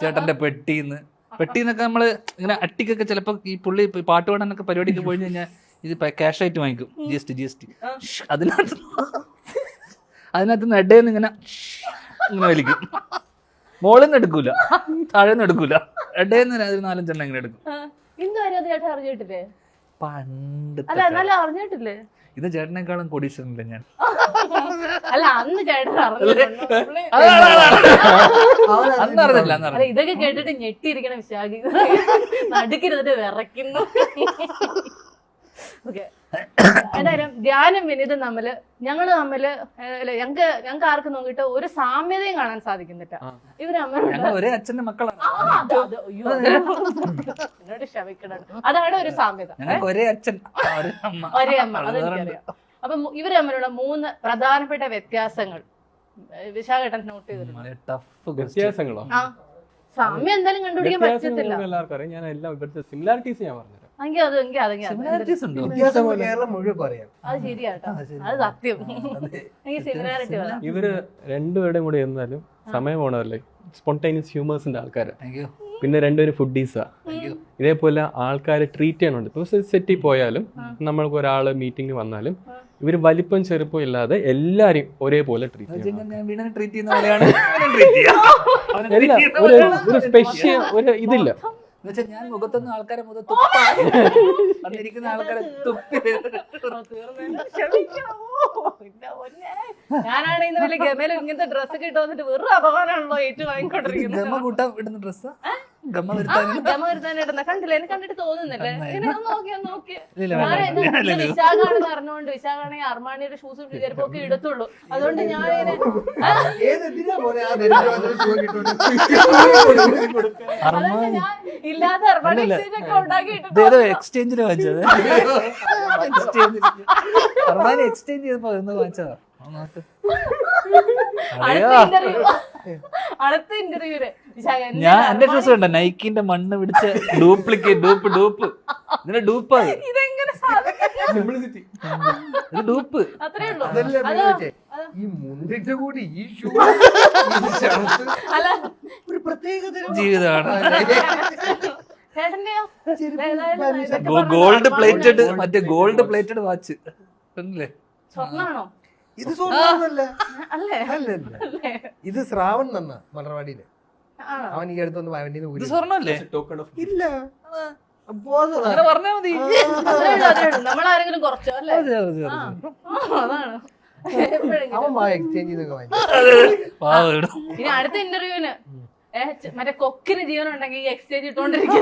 ചേട്ടന്റെ പെട്ടിന്നൊക്കെ നമ്മള് ഇങ്ങനെ അട്ടിക്കൊക്കെ ചിലപ്പോ ഈ പുള്ളി പാട്ട് പാടാനൊക്കെ പരിപാടിക്ക് പോയി കഴിഞ്ഞാൽ ഇത് ക്യാഷ് ആയിട്ട് വാങ്ങിക്കും. GST അതിനകത്ത് ഇടയിൽ ഇങ്ങനെ വലിക്കും. മോളിൽ നിന്ന് എടുക്കൂല, താഴെ നിന്ന് എടുക്കൂല, ഇടയിൽ നിന്ന് 4-5 എണ്ണം ഇങ്ങനെ എടുക്കും. അറിഞ്ഞിട്ടില്ലേ? ഇത് ചേട്ടനേക്കാളും കോടീശ്വരനില്ല ഞാൻ. അല്ല അന്ന് ചേട്ടൻ അന്നറിഞ്ഞില്ല. ഇതൊക്കെ കേട്ടിട്ട് ഞെട്ടിയിരിക്കണം വിശാഖി, നടുക്കിരുന്നിട്ട് വിറയ്ക്കുന്നു. ഓക്കെ, എന്തായാലും ധ്യാനം വിനീതും തമ്മില് ഞങ്ങൾക്ക് ആർക്കും നോക്കിയിട്ട് ഒരു സാമ്യതയും കാണാൻ സാധിക്കുന്നില്ല. ഇവര് ഒരേ അച്ഛന്റെ മക്കളാണ്. എന്നോട് ക്ഷമിക്കണം, അതാണ് ഒരു സാമ്യത. ഒരേ അച്ഛൻ ഒരേ അമ്മ, അതെനിക്കറിയാം. അപ്പൊ ഇവര് തമ്മിലുള്ള 3 പ്രധാനപ്പെട്ട വ്യത്യാസങ്ങൾ വിശാഖേട്ടൻ നോട്ട് ചെയ്തിട്ടുണ്ട്. സാമ്യം എന്തായാലും കണ്ടുപിടിക്കാൻ പറ്റത്തില്ല. ഞാൻ എല്ലാം ഇവിടുത്തെ സിമിലാരിറ്റീസ് ഞാൻ പറഞ്ഞുതരാം. അത് ശരിയാട്ടോ, അത് സത്യം. എനിക്ക് സിമിലാരിറ്റി പറയാം. ഇവര് രണ്ടുപേരുടെയും കൂടെ എന്നാലും സമയം പോണതല്ലേ, സ്പോണ്ടേനിയസ് ഹ്യൂമേഴ്സിന്റെ ആൾക്കാര്. പിന്നെ രണ്ടുപേരും ഫുഡീസാ. ഇതേപോലെ ആൾക്കാരെ ട്രീറ്റ് ചെയ്യാനുണ്ട്. ഇപ്പൊ സെറ്റിൽ പോയാലും നമ്മൾക്ക് ഒരാള് മീറ്റിംഗ് വന്നാലും ഇവര് വലിപ്പം ചെറുപ്പം ഇല്ലാതെ എല്ലാരും ഒരേപോലെ ട്രീറ്റ് ചെയ്യണം. ഒരു സ്പെഷ്യൽ ഒരു ഇതില്ല. ഞാൻ മുഖത്തൊന്നും ആൾക്കാരെ വന്നിരിക്കുന്ന ആൾക്കാരെ ഞാനാണ് ഇന്ന് വലിയ ഗമയിലും ഇങ്ങനത്തെ ഡ്രസ്സൊക്കെ ഇട്ട് വന്നിട്ട് വെറും അപമാനമാണല്ലോ ഏറ്റവും വാങ്ങിക്കൊണ്ടിരിക്കുന്നത്. ഗമ കൂട്ടാൻ ഇടുന്ന ഡ്രസ്സാ, ഗമ വരുത്താൻ ഇടുന്ന കണ്ടില്ല, എനിക്ക് കണ്ടിട്ട് തോന്നുന്നില്ലേ? വിശാഖാണെന്ന് അറിഞ്ഞുകൊണ്ട്, വിശാഖാണെങ്കിൽ അർമാണിയുടെ ഷൂസും ചെരുപ്പൊക്കെ എടുത്തുള്ളൂ. അതുകൊണ്ട് ഞാൻ ഇല്ലാതെ അർമാണി എക്സ്ചേഞ്ച് ഒക്കെ ഉണ്ടാക്കിയിട്ടുണ്ട്. എക്സ്ചേഞ്ചിന് വാങ്ങിച്ചത്, അർമാനി എക്സ്ചേഞ്ച് ചെയ്തപ്പോ വാങ്ങിച്ചതാ. അടുത്ത ഇന്റർവ്യൂല് ഞാൻ എന്റെ ഡ്രസ് കണ്ട നൈക്കിന്റെ മണ്ണ് പിടിച്ച ഡൂപ്ലിക്കേറ്റ് ഡൂപ്പ് ഇതിന്റെ ഡൂപ്പാ. ഇതെങ്ങനെ ഡൂപ്പ് അത്രേ ഉള്ളൂ. അല്ല ഒരു പ്രത്യേക ജീവിതമാണ്. ചേട്ടന്റെയോ? ഗോൾഡ് പ്ലേറ്റഡ് വാച്ച് അല്ലേ? സ്വർണ്ണാണോ ഇത്? സ്വർണ്ണമൊന്നുമല്ല, അല്ലേ? ഇത് ശ്രാവൺ തന്ന മലർവാടിയില്. അവൻ ഈ അടുത്തൊന്ന് ഇത് സ്വർണ്ണല്ലേ? ഇല്ല, പറഞ്ഞാ മതി. നമ്മളാരെങ്കിലും കുറച്ചോ അല്ലേ? അതാണ് അവൻ എക്സ്ചേഞ്ച് ചെയ്തൊക്കെ വാങ്ങിച്ചു. ഇനി അടുത്ത ഇന്റർവ്യൂവിന് മറ്റേ കൊക്കിന് ജീവനുണ്ടെങ്കിൽ എക്സ്ചേഞ്ച് ഇട്ടോണ്ടിരിക്കും.